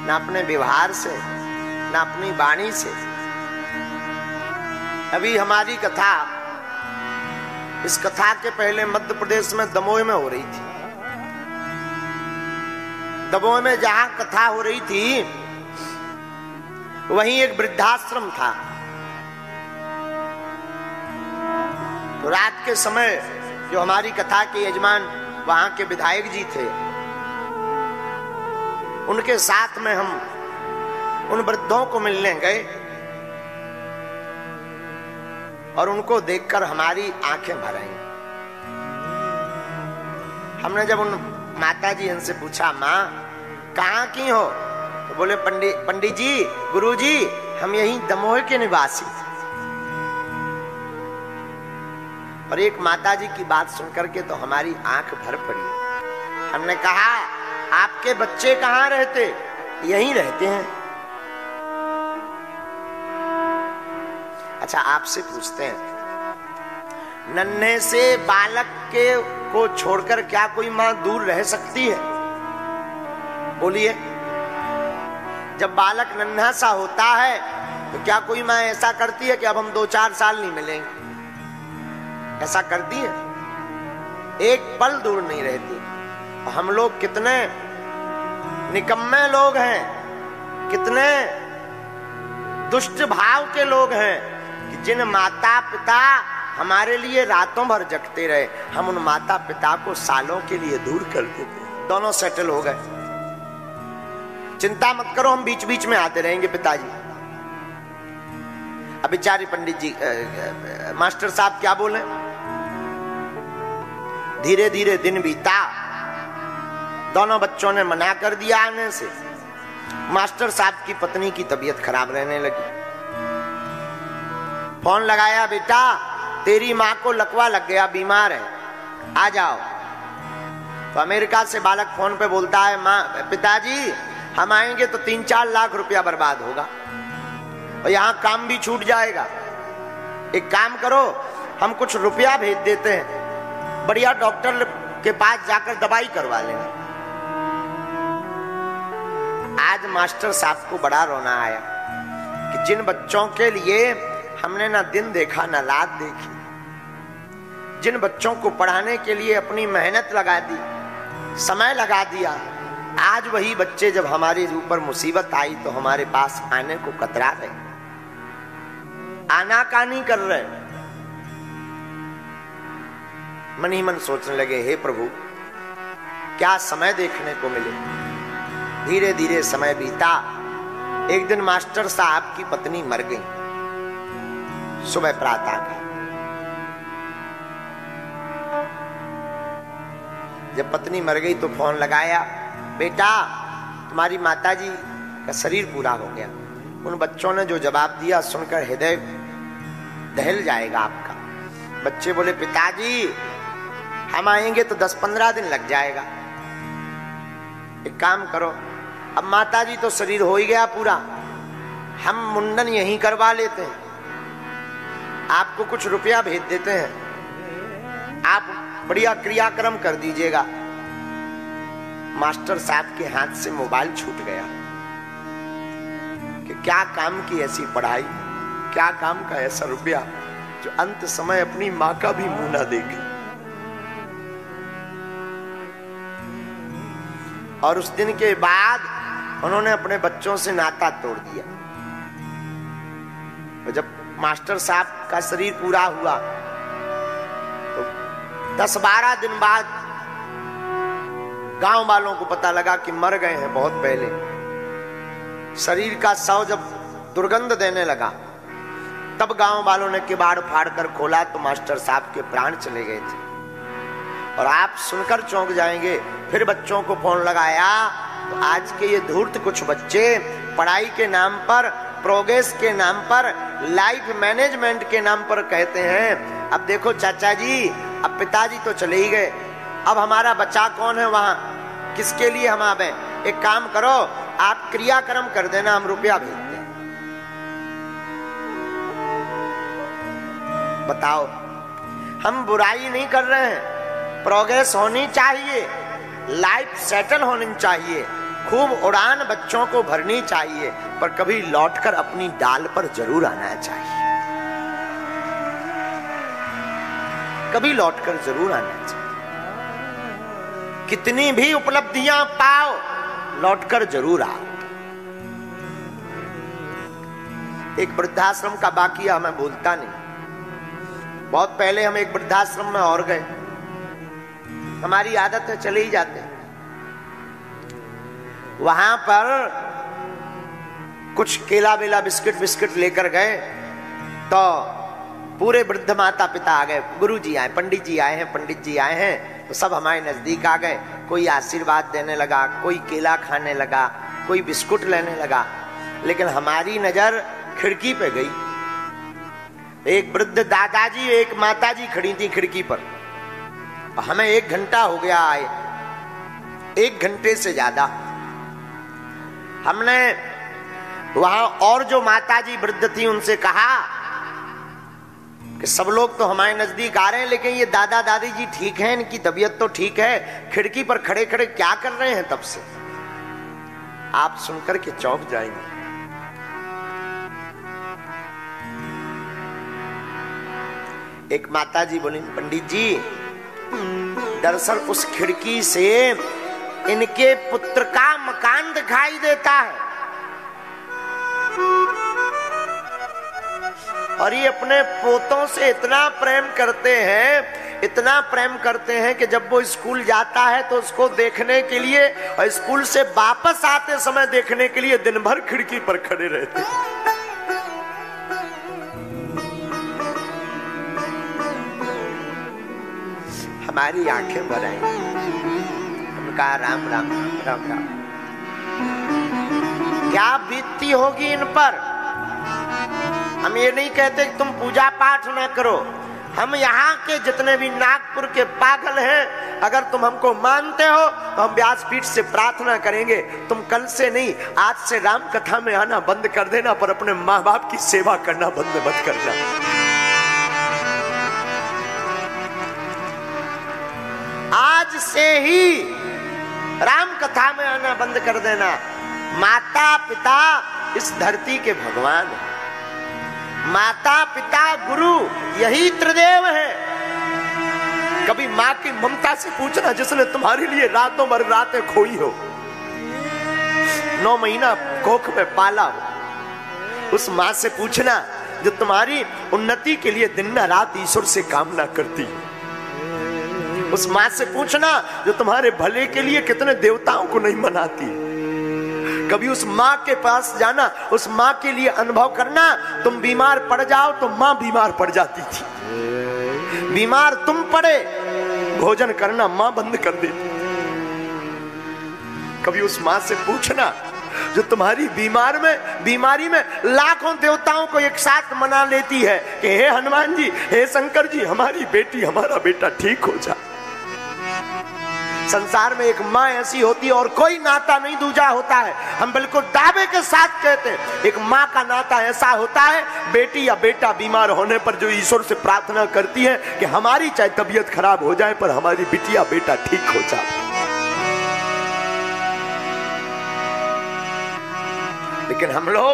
ना अपने व्यवहार से, ना अपनी वाणी से। अभी हमारी कथा, इस कथा के पहले मध्य प्रदेश में दमोह में हो रही थी। दमोह में जहां कथा हो रही थी वहीं एक वृद्धाश्रम था। तो रात के समय जो हमारी कथा के यजमान वहां के विधायक जी थे, उनके साथ में हम उन वृद्धों को मिलने गए और उनको देखकर हमारी आंखें भर आई। हमने जब उन माता जी इनसे पूछा, माँ कहाँ की हो? तो बोले पंडित जी, गुरु जी, हम यहीं दमोह के निवासी। और एक माता जी की बात सुनकर के तो हमारी आंख भर पड़ी। हमने कहा, आपके बच्चे कहाँ रहते? यहीं रहते हैं। अच्छा, आपसे पूछते हैं, नन्हे से बालक के को छोड़कर क्या कोई मां दूर रह सकती है? बोलिए। जब बालक नन्हा सा होता है तो क्या कोई मां ऐसा करती है कि अब हम 2-4 साल नहीं मिलेंगे? ऐसा करती है? एक पल दूर नहीं रहती। हम लोग कितने निकम्मे लोग हैं, कितने दुष्ट भाव के लोग हैं कि जिन माता पिता हमारे लिए रातों भर जगते रहे, हम उन माता पिता को सालों के लिए दूर कर देते। दोनों सेटल हो गए, चिंता मत करो, हम बीच बीच में आते रहेंगे पिताजी। अब बेचारे पंडित जी, मास्टर साहब क्या बोले? धीरे धीरे दिन बीता, दोनों बच्चों ने मना कर दिया आने से। मास्टर साहब की पत्नी की तबीयत खराब रहने लगी। फोन लगाया, बेटा तेरी माँ को लकवा लग गया, बीमार है, आ जाओ। तो अमेरिका से बालक फोन पे बोलता है, माँ पिताजी हम आएंगे तो 3-4 लाख रुपया बर्बाद होगा और यहाँ काम भी छूट जाएगा। एक काम करो, हम कुछ रुपया भेज देते हैं, बढ़िया डॉक्टर के पास जाकर दवाई करवा लेना। आज मास्टर साहब को बड़ा रोना आया कि जिन बच्चों के लिए हमने ना दिन देखा ना रात देखी, जिन बच्चों को पढ़ाने के लिए अपनी मेहनत लगा दी, समय लगा दिया, आज वही बच्चे जब हमारे ऊपर मुसीबत आई तो हमारे पास आने को कतरा रहे, आनाकानी कर रहे। मन ही मन सोचने लगे, हे प्रभु क्या समय देखने को मिले। धीरे धीरे समय बीता। एक दिन मास्टर साहब की पत्नी मर गई। सुबह प्रातः का जब पत्नी मर गई तो फोन लगाया, बेटा तुम्हारी माताजी का शरीर पूरा हो गया। उन बच्चों ने जो जवाब दिया सुनकर हृदय दहल जाएगा आपका। बच्चे बोले, पिताजी हम आएंगे तो 10-15 दिन लग जाएगा। एक काम करो, अब माताजी तो शरीर हो ही गया पूरा, हम मुंडन यहीं करवा लेते हैं, आपको कुछ रुपया भेज देते हैं, आप बढ़िया क्रियाक्रम कर दीजिएगा। मास्टर साहब के हाथ से मोबाइल छूट गया कि क्या काम की ऐसी पढ़ाई, क्या काम का ऐसा रुपया जो अंत समय अपनी मां का भी मुंह ना देखे। और उस दिन के बाद उन्होंने अपने बच्चों से नाता तोड़ दिया। और जब मास्टर साहब का शरीर पूरा हुआ तो 10-12 दिन बाद गांव वालों को पता लगा कि मर गए हैं बहुत पहले। शरीर का शव जब दुर्गंध देने लगा तब गांव वालों ने किवाड़ फाड़ कर खोला तो मास्टर साहब के प्राण चले गए थे। और आप सुनकर चौंक जाएंगे। फिर बच्चों को फोन लगाया तो आज के ये धूर्त कुछ बच्चे पढ़ाई के नाम पर, प्रोग्रेस के नाम पर, लाइफ मैनेजमेंट के नाम पर कहते हैं, अब देखो चाचा जी, अब पिताजी तो चले ही गए, अब हमारा बचा कौन है वहां, किसके लिए हम आवे? एक काम करो, आप क्रियाक्रम कर देना, हम रुपया भेज दें। बताओ, हम बुराई नहीं कर रहे हैं, प्रोग्रेस होनी चाहिए, लाइफ सेटल होनी चाहिए, खूब उड़ान बच्चों को भरनी चाहिए, पर कभी लौटकर अपनी डाल पर जरूर आना चाहिए, कभी लौटकर जरूर आना चाहिए। कितनी भी उपलब्धियां पाओ, लौटकर जरूर आओ। एक वृद्धाश्रम का वाकया मैं भूलता नहीं। बहुत पहले हम एक वृद्धाश्रम में और गए, हमारी आदत है चले ही जाते। वहां पर कुछ केला बेला बिस्किट लेकर गए तो पूरे वृद्ध माता पिता आ गए, गुरु जी आए, पंडित जी आए हैं, पंडित जी आए हैं, तो सब हमारे नजदीक आ गए। कोई आशीर्वाद देने लगा, कोई केला खाने लगा, कोई बिस्कुट लेने लगा। लेकिन हमारी नजर खिड़की पे गई। एक वृद्ध दादाजी, एक माताजी खड़ी थी खिड़की पर। हमें 1 घंटा हो गया आए, 1 घंटे से ज्यादा। हमने वहां और जो माताजी वृद्ध थी उनसे कहा कि सब लोग तो हमारे नजदीक आ रहे हैं, लेकिन ये दादा दादी जी ठीक हैं, इनकी तबीयत तो ठीक है, खिड़की पर खड़े खड़े क्या कर रहे हैं तब से? आप सुनकर के चौंक जाएंगे। एक माताजी बोली, पंडित जी दरअसल उस खिड़की से इनके पुत्र का मकान दिखाई देता है और ये अपने पोतों से इतना प्रेम करते हैं, इतना प्रेम करते हैं कि जब वो स्कूल जाता है तो उसको देखने के लिए और स्कूल से वापस आते समय देखने के लिए दिन भर खिड़की पर खड़े रहते हैं। हमारी आंखें भर आई। हम कहा राम राम राम राम। क्या बीतती होगी इन पर। हम ये नहीं कहते कि तुम पूजा पाठ ना करो। हम यहाँ के जितने भी नागपुर के पागल हैं, अगर तुम हमको मानते हो तो हम व्यासपीठ से प्रार्थना करेंगे, तुम कल से नहीं आज से राम कथा में आना बंद कर देना, पर अपने माँ बाप की सेवा करना बंद मत करना। आज से ही राम कथा में आना बंद कर देना। माता पिता इस धरती के भगवान है। माता पिता गुरु यही त्रिदेव है। कभी माँ की ममता से पूछना जिसने तुम्हारे लिए रातों भर रातें खोई हो, 9 महीना कोख में पाला हो। उस माँ से पूछना जो तुम्हारी उन्नति के लिए दिन रात ईश्वर से कामना करती है। उस माँ से पूछना जो तुम्हारे भले के लिए कितने देवताओं को नहीं मनाती। कभी उस माँ के पास जाना, उस माँ के लिए अनुभव करना। तुम बीमार पड़ जाओ तो माँ बीमार पड़ जाती थी, बीमार तुम पड़े भोजन करना माँ बंद कर देती। कभी उस माँ से पूछना जो तुम्हारी बीमारी में लाखों देवताओं को एक साथ मना लेती है कि हे हनुमान जी, हे शंकर जी, हमारी बेटी हमारा बेटा ठीक हो जाए। संसार में एक माँ ऐसी होती है और कोई नाता नहीं दूजा होता है। हम बिल्कुल दावे के साथ कहते हैं एक माँ का नाता ऐसा होता है, बेटी या बेटा बीमार होने पर जो ईश्वर से प्रार्थना करती है कि हमारी चाहे तबीयत खराब हो जाए पर हमारी बिटिया बेटा ठीक हो जाए। लेकिन हम लोग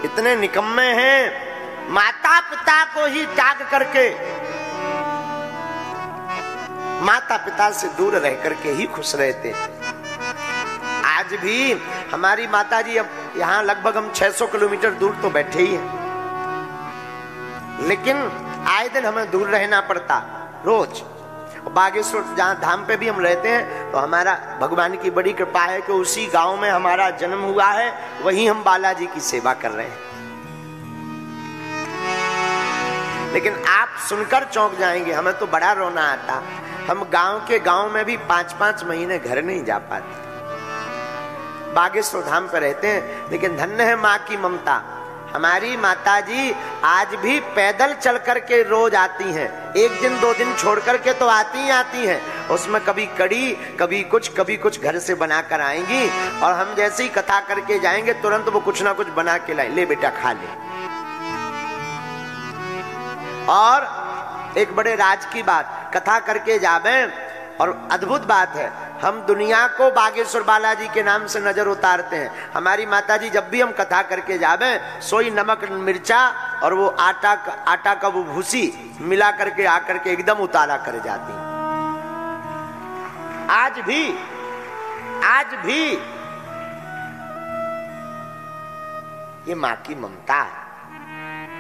इतने निकम्मे हैं, माता पिता को ही त्याग करके माता पिता से दूर रह करके ही खुश रहते। आज भी हमारी माता जी, अब यहाँ लगभग हम 600 किलोमीटर दूर तो बैठे ही हैं, लेकिन आए दिन हमें दूर रहना पड़ता रोज। बागेश्वर जहाँ धाम पे भी हम रहते हैं तो हमारा भगवान की बड़ी कृपा है कि उसी गांव में हमारा जन्म हुआ है, वहीं हम बालाजी की सेवा कर रहे हैं। लेकिन आप सुनकर चौंक जाएंगे, हमें तो बड़ा रोना आता। हम गांव में भी 5-5 महीने घर नहीं जा पाते। बागेश्वर धाम पर रहते हैं, लेकिन धन्य है माँ की ममता। हमारी माताजी आज भी पैदल चल करके रोज आती हैं। 1 दिन 2 दिन छोड़ करके तो आती हैं। उसमें कभी कड़ी, कभी कुछ घर से बनाकर आएंगी और हम जैसे ही कथा करके जाएंगे तुरंत वो कुछ ना कुछ बना के लाए, ले बेटा खा ले। और एक बड़े राज की बात, कथा करके जावे और अद्भुत बात है, हम दुनिया को बागेश्वर बालाजी के नाम से नजर उतारते हैं। हमारी माताजी जब भी हम कथा करके जावे, सोई नमक मिर्चा और वो आटा का वो भूसी मिला करके आकर के एकदम उतारा कर जाती। आज भी ये माँ की ममता,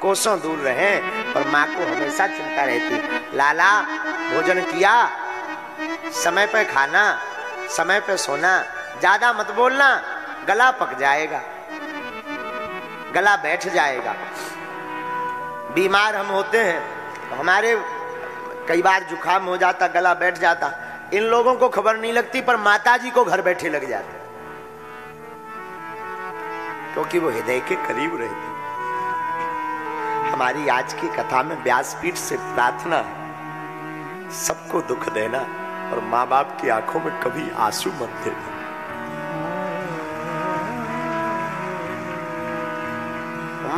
कोसों दूर रहे और माँ को हमेशा चिंता रहती, लाला भोजन किया, समय पे खाना, समय पे सोना, ज्यादा मत बोलना, गला पक जाएगा, गला बैठ जाएगा। बीमार हम होते हैं तो हमारे कई बार जुकाम हो जाता, गला बैठ जाता, इन लोगों को खबर नहीं लगती, पर माताजी को घर बैठे लग जाते, क्योंकि वो हृदय के करीब रहती। हमारी आज की कथा में व्यासपीठ से प्रार्थना है, सबको दुख देना और माँ बाप की आंखों में कभी आंसू मत देना।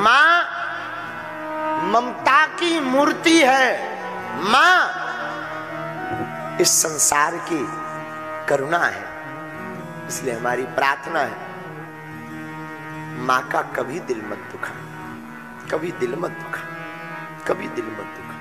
माँ ममता की मूर्ति है, माँ इस संसार की करुणा है, इसलिए हमारी प्रार्थना है, माँ का कभी दिल मत दुखा, कभी दिल मत दुखा, कभी दिल मत दुखा।